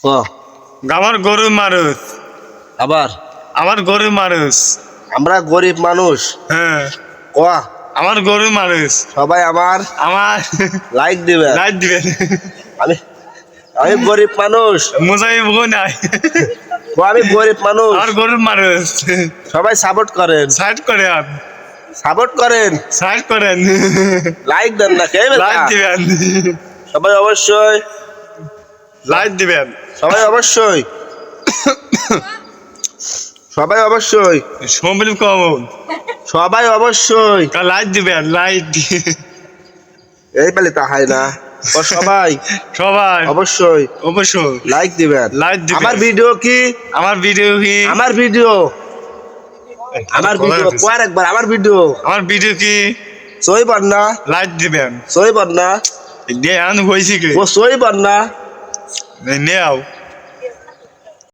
ক আমার গরিব মানুষ। আবার আমার গরিব মানুষ। আমরা গরিব মানুষ। হ্যাঁ ক আমার গরিব মানুষ। সবাই আমার আমার লাইক দিবে। লাইট দিবেন। আমি আমি গরিব মানুষ। মুজাহিদ বউ নাই। ক আমি গরিব মানুষ। আমার গরিব মানুষ। সবাই সাপোর্ট করেন। সাইড করেন। সাপোর্ট করেন। সাইড করেন। লাইক দেন না কে লাইট দিবেন। সবাই অবশ্যই লাইট দিবেন। সবাই অবশ্যই সবাই অবশ্যই সম্বিল কমন। সবাই অবশ্যই লাইট দিবেন লাইট। এই বলে তাহাই না ও সবাই সবাই অবশ্যই অবশ্যই লাইক দিবেন। লাইট দিবেন। আমার ভিডিও কি আমার ভিডিও কি আমার ভিডিও আমার ভিডিও কয় একবার আমার ভিডিও আমার ভিডিও কি সই বন্না লাইট দিবেন। সই বন্না দেন হয়েছে কি ও সই বন্না নেও